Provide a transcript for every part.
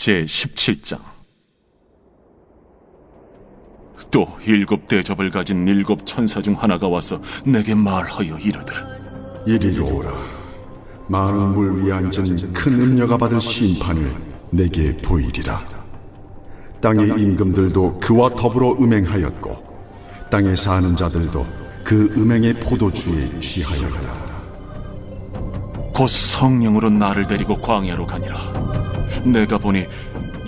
제17장. 또 7대접을 가진 7천사 중 하나가 와서 내게 말하여 이르되, 이리로 오라. 많은 물 위에 앉은 큰 음녀가 받을 심판을 내게 보이리라. 땅의 임금들도 그와 더불어 음행하였고 땅에 사는 자들도 그 음행의 포도주에 취하였다. 곧 성령으로 나를 데리고 광야로 가니라. 내가 보니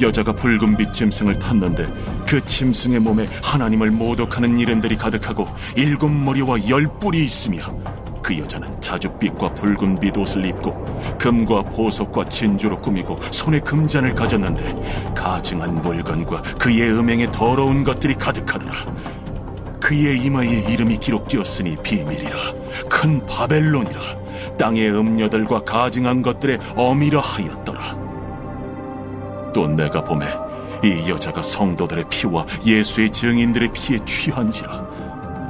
여자가 붉은빛 짐승을 탔는데 그 짐승의 몸에 하나님을 모독하는 이름들이 가득하고 7머리와 10뿔이 있으며, 그 여자는 자줏빛과 붉은빛 옷을 입고 금과 보석과 진주로 꾸미고 손에 금잔을 가졌는데 가증한 물건과 그의 음행에 더러운 것들이 가득하더라. 그의 이마에 이름이 기록되었으니 비밀이라, 큰 바벨론이라, 땅의 음녀들과 가증한 것들의 어미라 하였더라. 또 내가 보매 이 여자가 성도들의 피와 예수의 증인들의 피에 취한지라.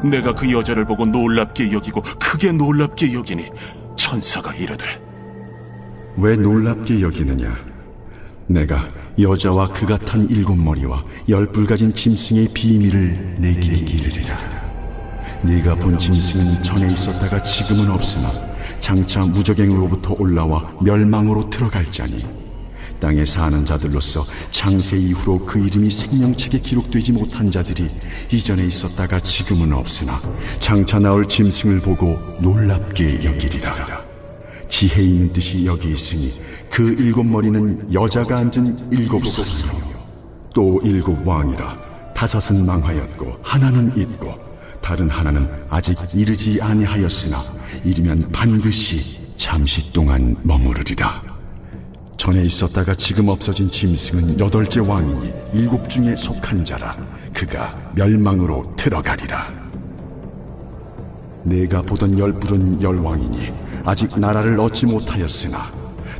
내가 그 여자를 보고 놀랍게 여기고 크게 놀랍게 여기니 천사가 이르되, 왜 놀랍게 여기느냐? 내가 여자와 그가 탄 7머리와 10뿔 가진 짐승의 비밀을 내게 이르리라. 네가 본 짐승은 전에 있었다가 지금은 없으나 장차 무적행으로부터 올라와 멸망으로 들어갈 자니, 땅에 사는 자들로서 창세 이후로 그 이름이 생명책에 기록되지 못한 자들이 이전에 있었다가 지금은 없으나 장차 나올 짐승을 보고 놀랍게 여기리라. 지혜 있는 뜻이 여기 있으니 그 7머리는 여자가 앉은 7소이요 또 7왕이라. 5은 망하였고 하나는 있고 다른 하나는 아직 이르지 아니하였으나 이르면 반드시 잠시 동안 머무르리라. 전에 있었다가 지금 없어진 짐승은 8째 왕이니 7 중에 속한 자라. 그가 멸망으로 들어가리라. 내가 보던 10뿔은 10왕이니 아직 나라를 얻지 못하였으나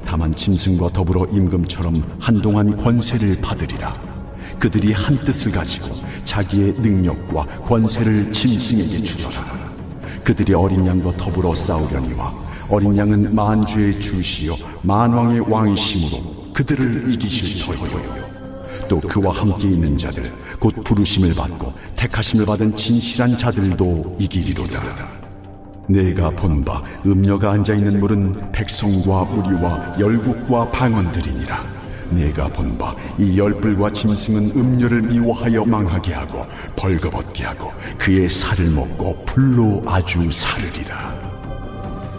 다만 짐승과 더불어 임금처럼 한동안 권세를 받으리라. 그들이 한 뜻을 가지고 자기의 능력과 권세를 짐승에게 주더라. 그들이 어린 양과 더불어 싸우려니와 어린 양은 만주의 주시요 만왕의 왕이심으로 그들을 이기실 터이요. 또 그와 함께 있는 자들 곧 부르심을 받고 택하심을 받은 진실한 자들도 이기리로다. 내가 본 바 음녀가 앉아있는 물은 백성과 무리와 열국과 방언들이니라. 내가 본 바 이 10뿔과 짐승은 음녀를 미워하여 망하게 하고 벌거벗게 하고 그의 살을 먹고 불로 아주 사르리라.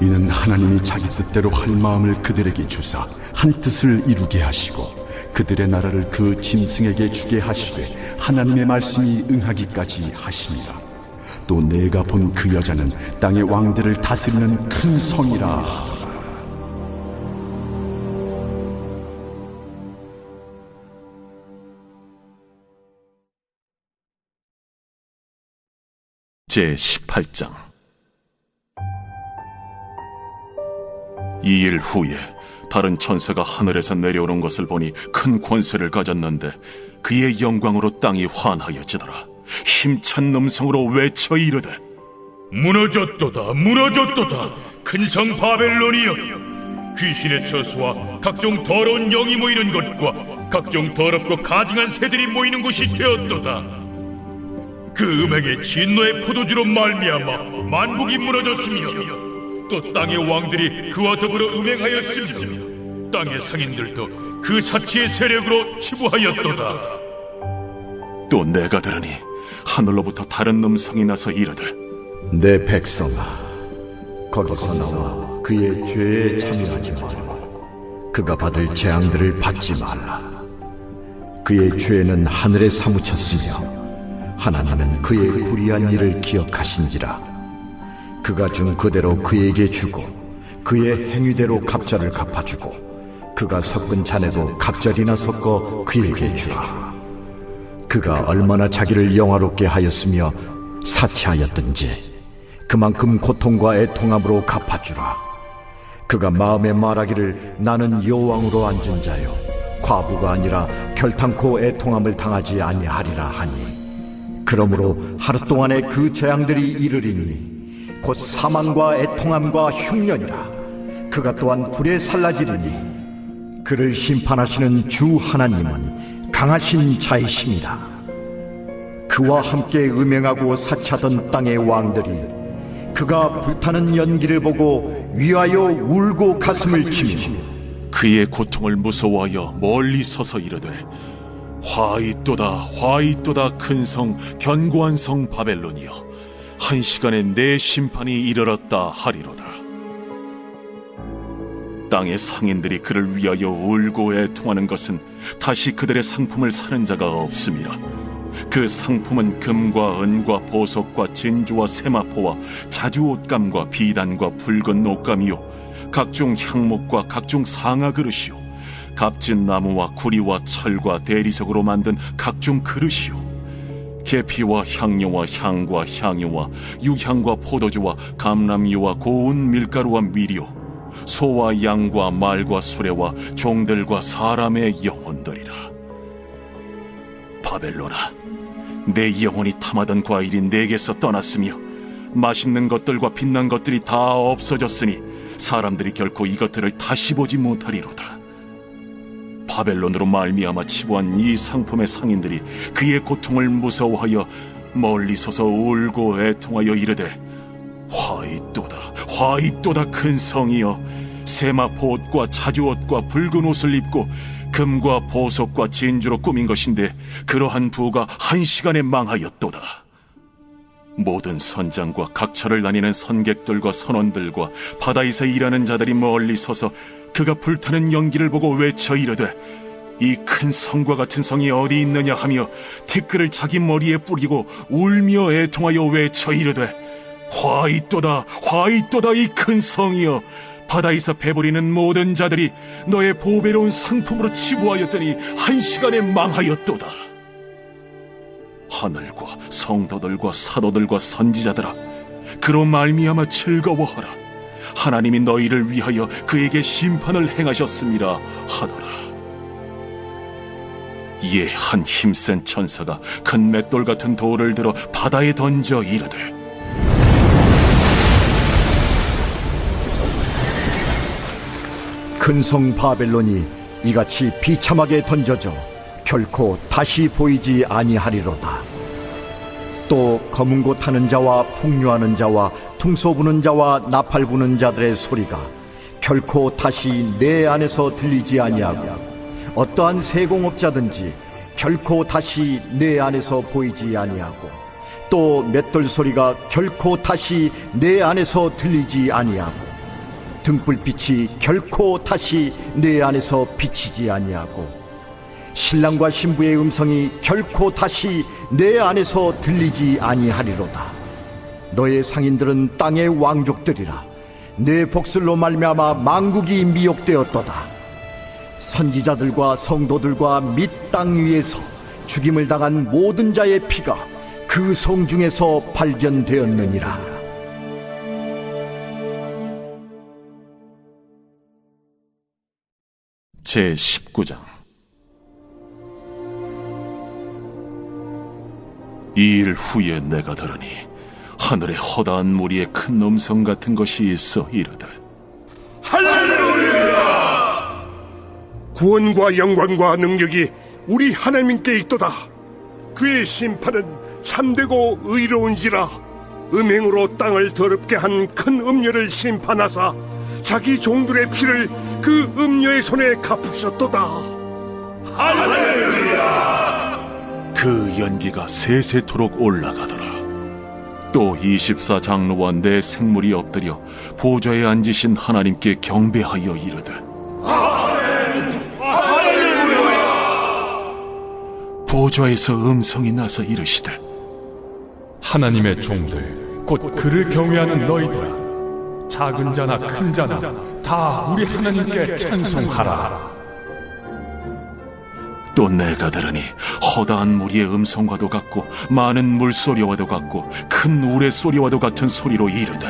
이는 하나님이 자기 뜻대로 할 마음을 그들에게 주사 한 뜻을 이루게 하시고 그들의 나라를 그 짐승에게 주게 하시되 하나님의 말씀이 응하기까지 하시니라. 또 내가 본 그 여자는 땅의 왕들을 다스리는 큰 성이라. 제18장. 이 일 후에 다른 천사가 하늘에서 내려오는 것을 보니 큰 권세를 가졌는데 그의 영광으로 땅이 환하여지더라. 힘찬 음성으로 외쳐 이르되, 무너졌도다, 무너졌도다, 큰 성 바벨론이여. 귀신의 처소와 각종 더러운 영이 모이는 곳과 각종 더럽고 가증한 새들이 모이는 곳이 되었도다. 그 음행의 진노의 포도주로 말미암아 만국이 무너졌으며 또 땅의 왕들이 그와 더불어 음행하였으며 땅의 상인들도 그 사치의 세력으로 치부하였도다. 또 내가 들으니 하늘로부터 다른 음성이 나서 이르되, 내 백성아, 거기서 나와 그의 죄에 참여하지 말고 그가 받을 재앙들을 받지 말라. 그의 죄는 하늘에 사무쳤으며 하나님은 그의 불의한 일을 기억하신지라. 그가 준 그대로 그에게 주고 그의 행위대로 갑절을 갚아주고 그가 섞은 잔에도 갑절이나 섞어 그에게 주라. 그가 얼마나 자기를 영화롭게 하였으며 사치하였든지 그만큼 고통과 애통함으로 갚아주라. 그가 마음에 말하기를 나는 여왕으로 앉은 자요 과부가 아니라 결탄코 애통함을 당하지 아니하리라 하니, 그러므로 하루 동안에 그 재앙들이 이르리니 곧 사망과 애통함과 흉년이라. 그가 또한 불에 살라지리니 그를 심판하시는 주 하나님은 강하신 자이십니다. 그와 함께 음행하고 사치하던 땅의 왕들이 그가 불타는 연기를 보고 위하여 울고 가슴을 치며 그의 고통을 무서워하여 멀리 서서 이르되 화이또다 화이또다 큰 성 견고한 성 바벨론이여 한 시간에 내 심판이 이르렀다 하리로다. 땅의 상인들이 그를 위하여 울고 애통하는 것은 다시 그들의 상품을 사는 자가 없음이라. 그 상품은 금과 은과 보석과 진주와 세마포와 자주 옷감과 비단과 붉은 옷감이요 각종 향목과 각종 상아 그릇이요 값진 나무와 구리와 철과 대리석으로 만든 각종 그릇이요 계피와 향료와 향과 향유와 유향과 포도주와 감람유와 고운 밀가루와 밀이요 소와 양과 말과 수레와 종들과 사람의 영혼들이라. 바벨론아, 내 영혼이 탐하던 과일이 내게서 떠났으며 맛있는 것들과 빛난 것들이 다 없어졌으니 사람들이 결코 이것들을 다시 보지 못하리로다. 바벨론으로 말미암아 치부한 이 상품의 상인들이 그의 고통을 무서워하여 멀리 서서 울고 애통하여 이르되 화이또다 화이또다 큰 성이여 세마포 옷과 자주 옷과 붉은 옷을 입고 금과 보석과 진주로 꾸민 것인데 그러한 부가 한 시간에 망하였도다. 모든 선장과 각처를 다니는 선객들과 선원들과 바다에서 일하는 자들이 멀리 서서 그가 불타는 연기를 보고 외쳐 이르되 이 큰 성과 같은 성이 어디 있느냐 하며 티끌을 자기 머리에 뿌리고 울며 애통하여 외쳐 이르되 화이또다 화이또다 이 큰 성이여 바다에서 배부리는 모든 자들이 너의 보배로운 상품으로 치부하였더니 한 시간에 망하였도다. 하늘과 성도들과 사도들과 선지자들아 그로 말미암아 즐거워하라. 하나님이 너희를 위하여 그에게 심판을 행하셨습니다 하더라. 이에 한 힘센 천사가 큰 맷돌 같은 돌을 들어 바다에 던져 이르되 큰 성 바벨론이 이같이 비참하게 던져져 결코 다시 보이지 아니하리로다. 또 검은 고 타는 자와 풍류하는 자와 퉁소 부는 자와 나팔 부는 자들의 소리가 결코 다시 내 안에서 들리지 아니하고 어떠한 세공업자든지 결코 다시 내 안에서 보이지 아니하고 또 맷돌 소리가 결코 다시 내 안에서 들리지 아니하고 등불빛이 결코 다시 내 안에서 비치지 아니하고 신랑과 신부의 음성이 결코 다시 내 안에서 들리지 아니하리로다. 너의 상인들은 땅의 왕족들이라. 내 복술로 말미암아 만국이 미혹되었도다. 선지자들과 성도들과 및 땅 위에서 죽임을 당한 모든 자의 피가 그 성 중에서 발견되었느니라. 제19장. 이 일 후에 내가 들으니 하늘에 허다한 무리의 큰 음성 같은 것이 있어 이르되 할렐루야! 구원과 영광과 능력이 우리 하나님께 있도다. 그의 심판은 참되고 의로운지라. 음행으로 땅을 더럽게 한 큰 음녀를 심판하사 자기 종들의 피를 그 음녀의 손에 갚으셨도다. 할렐루야! 그 연기가 세세토록 올라가더라. 또 24장로와 내 생물이 엎드려 보좌에 앉으신 하나님께 경배하여 이르되 할렐루야! 보좌에서 음성이 나서 이르시되 하나님의 종들 곧 그를 경외하는 너희들아 작은 자나 큰 자나 다 우리 하나님께 찬송하라. 또 내가 들으니 허다한 무리의 음성과도 같고 많은 물소리와도 같고 큰 우레소리와도 같은 소리로 이르되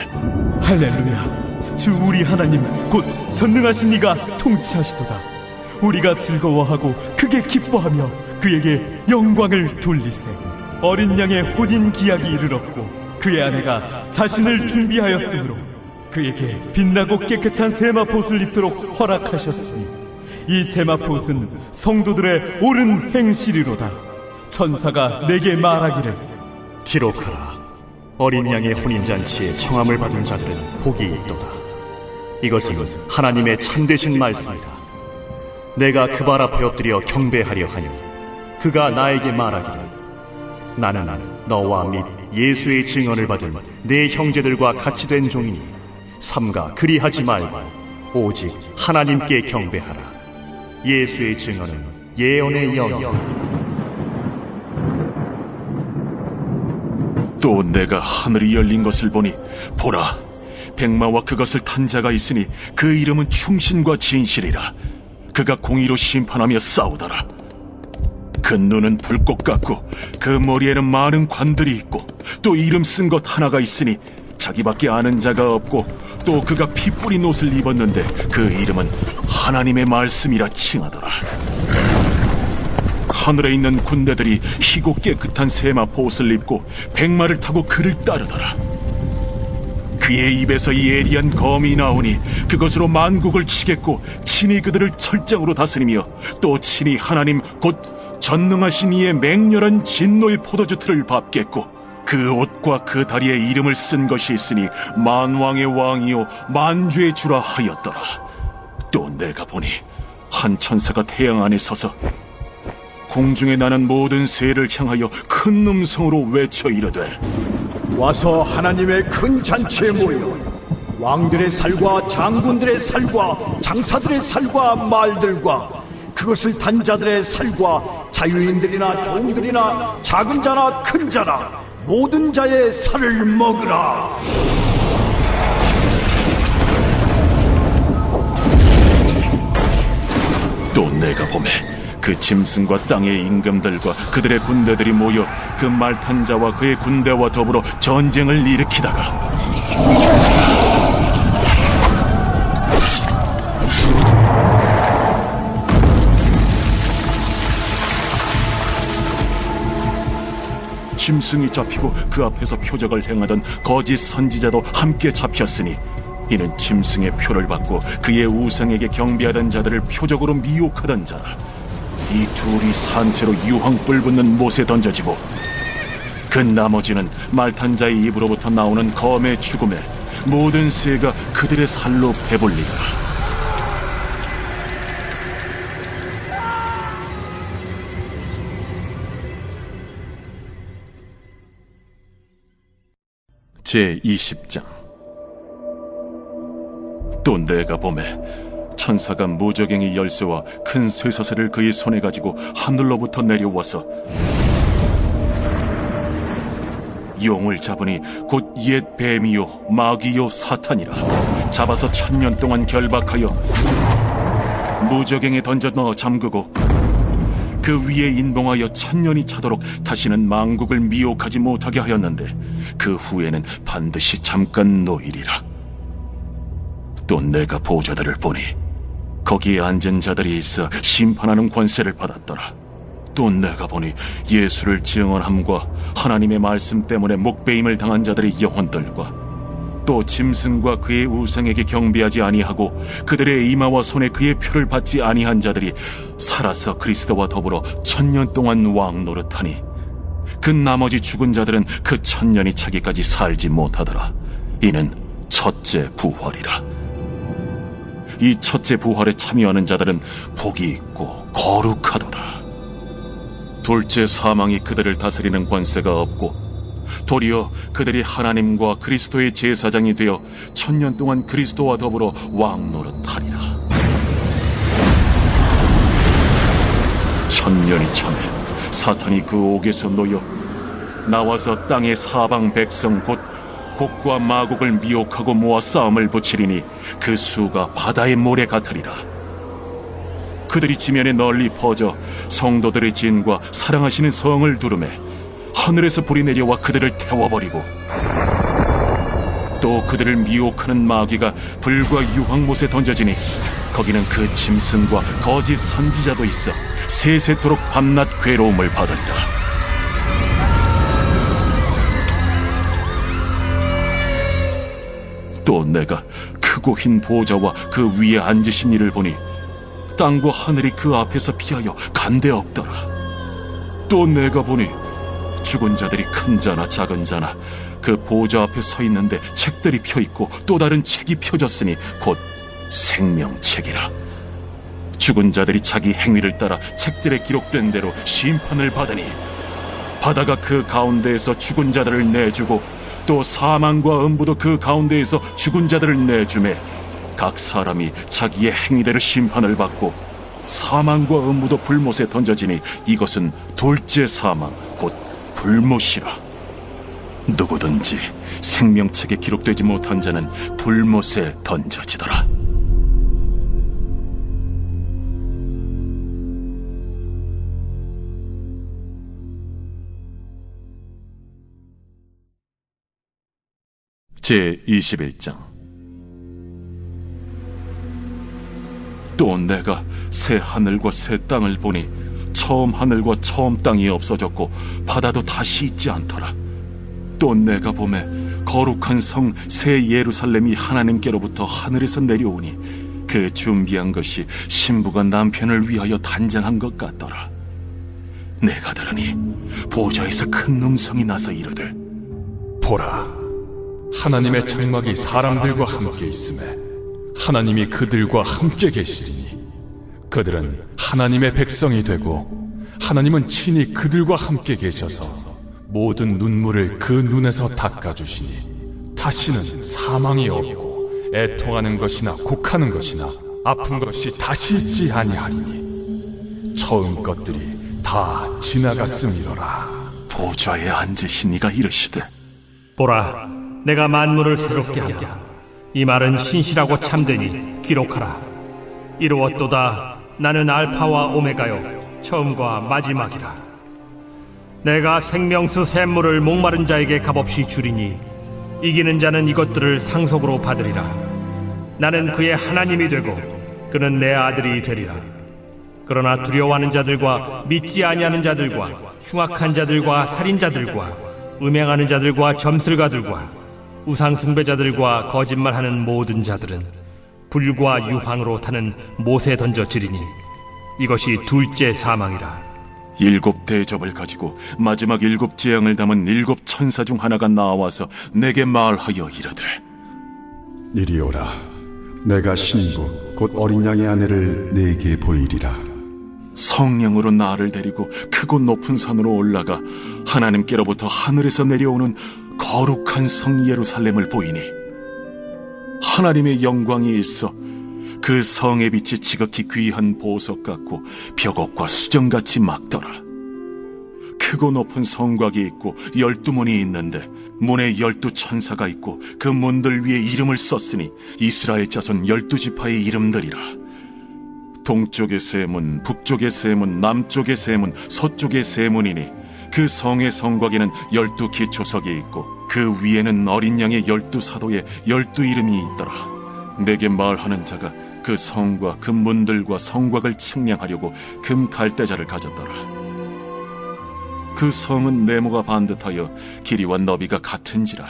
할렐루야! 주 우리 하나님 곧 전능하신 이가 통치하시도다. 우리가 즐거워하고 크게 기뻐하며 그에게 영광을 돌리세. 어린 양의 혼인 기약이 이르렀고 그의 아내가 자신을 준비하였으므로 그에게 빛나고 깨끗한 세마포옷을 입도록 허락하셨으니 이 세마포옷은 성도들의 옳은 행실이로다. 천사가 내게 말하기를 기록하라. 어린 양의 혼인잔치에 청함을 받은 자들은 복이 있도다. 이것은 하나님의 참되신 말씀이다. 내가 그 발 앞에 엎드려 경배하려 하니 그가 나에게 말하기를 나는 너와 및 예수의 증언을 받은 내 형제들과 같이 된 종이니 삼가 그리하지 말고 오직 하나님께 경배하라. 예수의 증언은 예언의 영이다. 또 내가 하늘이 열린 것을 보니 보라, 백마와 그것을 탄 자가 있으니 그 이름은 충신과 진실이라. 그가 공의로 심판하며 싸우더라. 그 눈은 불꽃 같고 그 머리에는 많은 관들이 있고 또 이름 쓴 것 하나가 있으니 자기밖에 아는 자가 없고 또 그가 피 뿌린 옷을 입었는데 그 이름은 하나님의 말씀이라 칭하더라. 하늘에 있는 군대들이 희고 깨끗한 세마포 옷을 입고 백마를 타고 그를 따르더라. 그의 입에서 예리한 검이 나오니 그것으로 만국을 치겠고 친히 그들을 철장으로 다스리며 또 친히 하나님 곧 전능하신 이의 맹렬한 진노의 포도주 틀을 밟겠고 그 옷과 그 다리에 이름을 쓴 것이 있으니 만왕의 왕이요 만주의 주라 하였더라. 또 내가 보니 한 천사가 태양 안에 서서 공중에 나는 모든 새를 향하여 큰 음성으로 외쳐 이르되 와서 하나님의 큰 잔치에 모여 왕들의 살과 장군들의 살과 장사들의 살과 말들과 그것을 탄 자들의 살과 자유인들이나 종들이나 작은 자나 큰 자나 모든 자의 살을 먹으라. 또 내가 보매 그 짐승과 땅의 임금들과 그들의 군대들이 모여 그 말 탄 자와 그의 군대와 더불어 전쟁을 일으키다가 짐승이 잡히고 그 앞에서 표적을 행하던 거짓 선지자도 함께 잡혔으니 이는 짐승의 표를 받고 그의 우상에게 경배하던 자들을 표적으로 미혹하던 자라. 이 둘이 산채로 유황불 붙는 못에 던져지고 그 나머지는 말탄 자의 입으로부터 나오는 검의 죽음에 모든 새가 그들의 살로 배불리라. 제20장. 또 내가 보매 천사가 무저갱이 열쇠와 큰 쇠사슬을 그의 손에 가지고 하늘로부터 내려와서 용을 잡으니 곧 옛 뱀이요 마귀요 사탄이라. 잡아서 1000년 동안 결박하여 무저갱에 던져 넣어 잠그고 그 위에 인봉하여 1000년이 차도록 다시는 만국을 미혹하지 못하게 하였는데 그 후에는 반드시 잠깐 노이리라. 또 내가 보좌들을 보니 거기에 앉은 자들이 있어 심판하는 권세를 받았더라. 또 내가 보니 예수를 증언함과 하나님의 말씀 때문에 목배임을 당한 자들의 영혼들과 또 짐승과 그의 우상에게 경배하지 아니하고 그들의 이마와 손에 그의 표를 받지 아니한 자들이 살아서 그리스도와 더불어 1000년 동안 왕노릇하니 그 나머지 죽은 자들은 그 1000년이 차기까지 살지 못하더라. 이는 첫째 부활이라. 이 첫째 부활에 참여하는 자들은 복이 있고 거룩하도다. 둘째 사망이 그들을 다스리는 권세가 없고 도리어 그들이 하나님과 그리스도의 제사장이 되어 1000년 동안 그리스도와 더불어 왕노릇하리라. 1000년이 참에 사탄이 그 옥에서 놓여 나와서 땅의 사방 백성 곧 곡과 마곡을 미혹하고 모아 싸움을 붙이리니 그 수가 바다의 모래 같으리라. 그들이 지면에 널리 퍼져 성도들의 진과 사랑하시는 성을 두르매 하늘에서 불이 내려와 그들을 태워버리고 또 그들을 미혹하는 마귀가 불과 유황못에 던져지니 거기는 그 짐승과 거짓 선지자도 있어 세세토록 밤낮 괴로움을 받으리라. 또 내가 크고 흰 보좌와 그 위에 앉으신 이를 보니 땅과 하늘이 그 앞에서 피하여 간데 없더라. 또 내가 보니 죽은 자들이 큰 자나 작은 자나 그 보좌 앞에 서 있는데 책들이 펴 있고 또 다른 책이 펴졌으니 곧 생명책이라. 죽은 자들이 자기 행위를 따라 책들에 기록된 대로 심판을 받으니 바다가 그 가운데에서 죽은 자들을 내주고 또 사망과 음부도 그 가운데에서 죽은 자들을 내주매 각 사람이 자기의 행위대로 심판을 받고 사망과 음부도 불못에 던져지니 이것은 둘째 사망 곧 불못이라. 누구든지 생명책에 기록되지 못한 자는 불못에 던져지더라. 제21장. 또 내가 새 하늘과 새 땅을 보니 처음 하늘과 처음 땅이 없어졌고 바다도 다시 있지 않더라. 또 내가 보매 거룩한 성 새 예루살렘이 하나님께로부터 하늘에서 내려오니 그 준비한 것이 신부가 남편을 위하여 단장한 것 같더라. 내가 들으니 보좌에서 큰 음성이 나서 이르되, 보라, 하나님의 장막이 사람들과 함께 있음에 하나님이 그들과 함께 계시리니 그들은 하나님의 백성이 되고 하나님은 친히 그들과 함께 계셔서 모든 눈물을 그 눈에서 닦아주시니 다시는 사망이 없고 애통하는 것이나 곡하는 것이나 아픈 것이 다시 있지 아니하리니 처음 것들이 다 지나갔음이로라. 보좌에 앉으신 이가 이르시되, 보라, 내가 만물을 새롭게 한다. 이 말은 신실하고 참되니 기록하라. 이루었도다. 나는 알파와 오메가요 처음과 마지막이라. 내가 생명수 샘물을 목마른 자에게 값없이 주리니 이기는 자는 이것들을 상속으로 받으리라. 나는 그의 하나님이 되고 그는 내 아들이 되리라. 그러나 두려워하는 자들과 믿지 아니하는 자들과 흉악한 자들과 살인자들과 음행하는 자들과 점술가들과 우상 숭배자들과 거짓말하는 모든 자들은 불과 유황으로 타는 못에 던져지리니 이것이 둘째 사망이라. 7 대접을 가지고 마지막 7 재앙을 담은 7 천사 중 하나가 나와서 내게 말하여 이르되, 이리 오라. 내가 신부 곧 어린 양의 아내를 네게 보이리라. 성령으로 나를 데리고 크고 높은 산으로 올라가 하나님께로부터 하늘에서 내려오는 거룩한 성 예루살렘을 보이니 하나님의 영광이 있어 그 성의 빛이 지극히 귀한 보석 같고 벽옥과 수정같이 막더라. 크고 높은 성곽이 있고 12문이 있는데 문에 12 천사가 있고 그 문들 위에 이름을 썼으니 이스라엘 자손 12지파의 이름들이라. 동쪽의 세 문, 북쪽의 세 문, 남쪽의 세 문, 서쪽의 세 문이니 그 성의 성곽에는 12 기초석이 있고 그 위에는 어린 양의 12 사도의 12 이름이 있더라. 내게 말하는 자가 그 성과 그 문들과 성곽을 측량하려고 금 갈대자를 가졌더라. 그 성은 네모가 반듯하여 길이와 너비가 같은지라.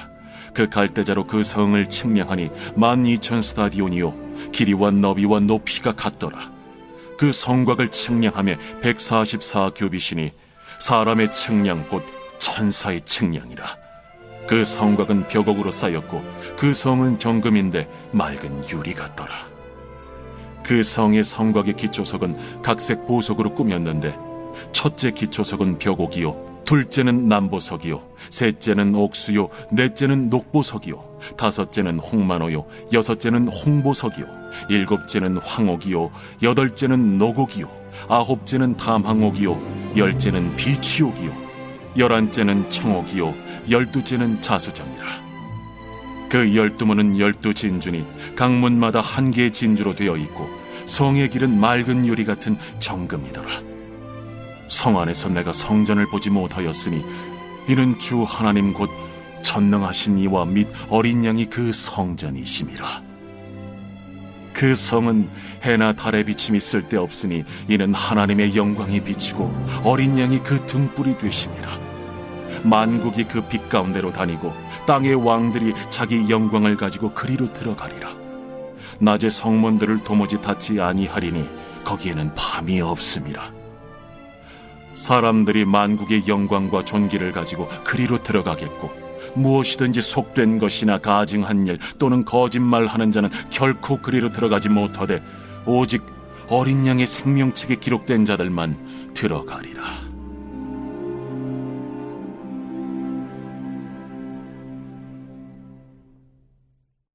그 갈대자로 그 성을 측량하니 12,000 스타디온이요 길이와 너비와 높이가 같더라. 그 성곽을 측량하며 144 규빗이니 사람의 측량 곧 천사의 측량이라. 그 성곽은 벽옥으로 쌓였고 그 성은 정금인데 맑은 유리 같더라. 그 성의 성곽의 기초석은 각색 보석으로 꾸몄는데 첫째 기초석은 벽옥이요 둘째는 남보석이요 셋째는 옥수요 넷째는 녹보석이요 다섯째는 홍만호요 여섯째는 홍보석이요 일곱째는 황옥이요 여덟째는 노곡이요 아홉째는 담항옥이요 열째는 비취옥이요 11째는 청옥이요 12째는 자수정이라. 그 12문은 12 진주니 각 문마다 한 개의 진주로 되어 있고 성의 길은 맑은 유리 같은 정금이더라. 성 안에서 내가 성전을 보지 못하였으니 이는 주 하나님 곧 전능하신 이와 및 어린 양이 그 성전이심이라. 그 성은 해나 달의 비침이 쓸데없으니 이는 하나님의 영광이 비치고 어린 양이 그 등불이 되심이라. 만국이 그 빛 가운데로 다니고 땅의 왕들이 자기 영광을 가지고 그리로 들어가리라. 낮에 성문들을 도무지 닫지 아니하리니 거기에는 밤이 없음이라. 사람들이 만국의 영광과 존귀를 가지고 그리로 들어가겠고, 무엇이든지 속된 것이나 가증한 일 또는 거짓말하는 자는 결코 그리로 들어가지 못하되 오직 어린 양의 생명책에 기록된 자들만 들어가리라.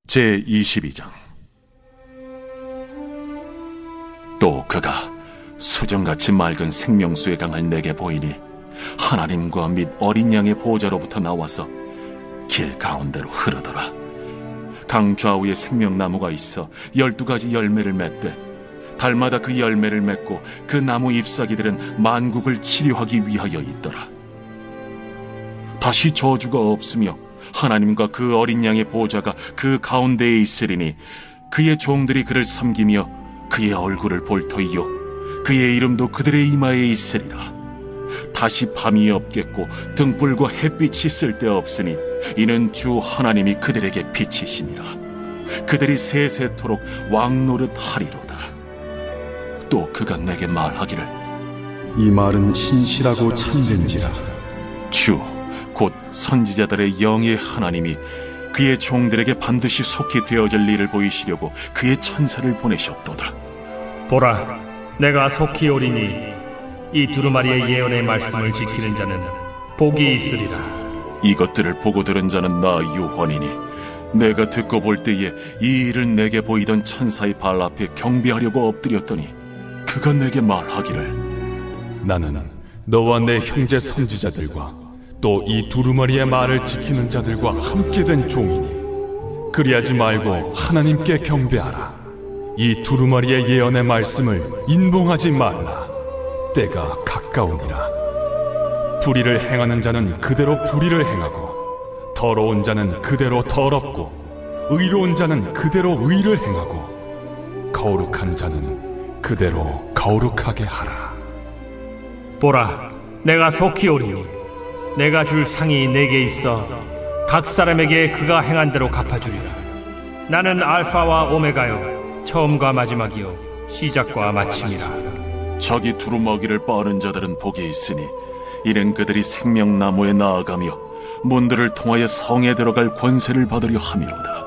제22장. 또 그가 수정같이 맑은 생명수의 강을 내게 보이니 하나님과 및 어린 양의 보좌로부터 나와서 길 가운데로 흐르더라. 강 좌우에 생명나무가 있어 12가지 열매를 맺되 달마다 그 열매를 맺고 그 나무 잎사귀들은 만국을 치료하기 위하여 있더라. 다시 저주가 없으며 하나님과 그 어린 양의 보좌가 그 가운데에 있으리니 그의 종들이 그를 섬기며 그의 얼굴을 볼 터이요 그의 이름도 그들의 이마에 있으리라. 다시 밤이 없겠고 등불과 햇빛이 쓸데없으니 이는 주 하나님이 그들에게 빛이시니라. 그들이 세세토록 왕노릇 하리로다. 또 그가 내게 말하기를, 이 말은 신실하고 참된지라. 주 곧 선지자들의 영의 하나님이 그의 종들에게 반드시 속히 되어질 일을 보이시려고 그의 천사를 보내셨도다. 보라, 내가 속히 오리니 이 두루마리의 예언의 말씀을 지키는 자는 복이 있으리라. 이것들을 보고 들은 자는 나 요한이니 내가 듣고 볼 때에 이 일을 내게 보이던 천사의 발 앞에 경배하려고 엎드렸더니 그가 내게 말하기를, 나는 너와 내 형제 선지자들과 또 이 두루마리의 말을 지키는 자들과 함께 된 종이니 그리하지 말고 하나님께 경배하라. 이 두루마리의 예언의 말씀을 인봉하지 말라. 때가 가까우니라. 불의를 행하는 자는 그대로 불의를 행하고 더러운 자는 그대로 더럽고 의로운 자는 그대로 의를 행하고 거룩한 자는 그대로 거룩하게 하라. 보라, 내가 속히 오리니 내가 줄 상이 내게 있어 각 사람에게 그가 행한 대로 갚아주리라. 나는 알파와 오메가요, 처음과 마지막이요, 시작과 마침이라. 자기 두루마기를 빠는 자들은 복이 있으니 이는 그들이 생명나무에 나아가며 문들을 통하여 성에 들어갈 권세를 받으려 함이로다.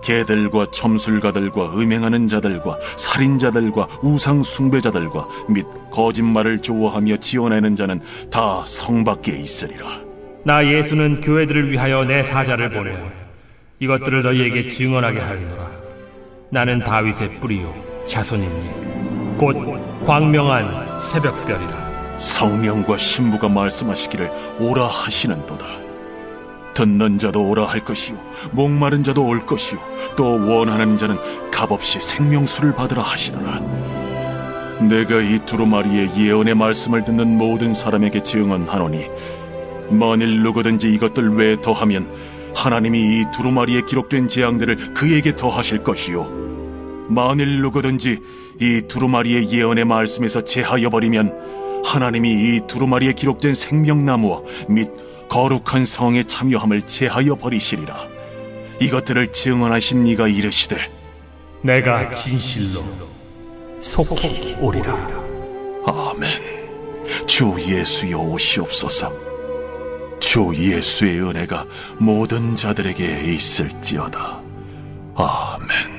개들과 점술가들과 음행하는 자들과 살인자들과 우상 숭배자들과 및 거짓말을 좋아하며 지어내는 자는 다 성 밖에 있으리라. 나 예수는 교회들을 위하여 내 사자를 보내어 이것들을 너희에게 증언하게 하리노라. 나는 다윗의 뿌리요 자손이니 곧 광명한 새벽별이라. 성령과 신부가 말씀하시기를 오라 하시는도다. 듣는 자도 오라 할 것이요 목마른 자도 올 것이요 또 원하는 자는 값없이 생명수를 받으라 하시더라. 내가 이 두루마리의 예언의 말씀을 듣는 모든 사람에게 증언하노니 만일 누구든지 이것들 외에 더하면 하나님이 이 두루마리에 기록된 재앙들을 그에게 더하실 것이요 만일 누구든지 이 두루마리의 예언의 말씀에서 제하여 버리면 하나님이 이 두루마리에 기록된 생명나무와 및 거룩한 성에 참여함을 제하여 버리시리라. 이것들을 증언하신 이가 이르시되, 내가 진실로 속히 오리라. 아멘. 주 예수여 오시옵소서. 주 예수의 은혜가 모든 자들에게 있을지어다. 아멘.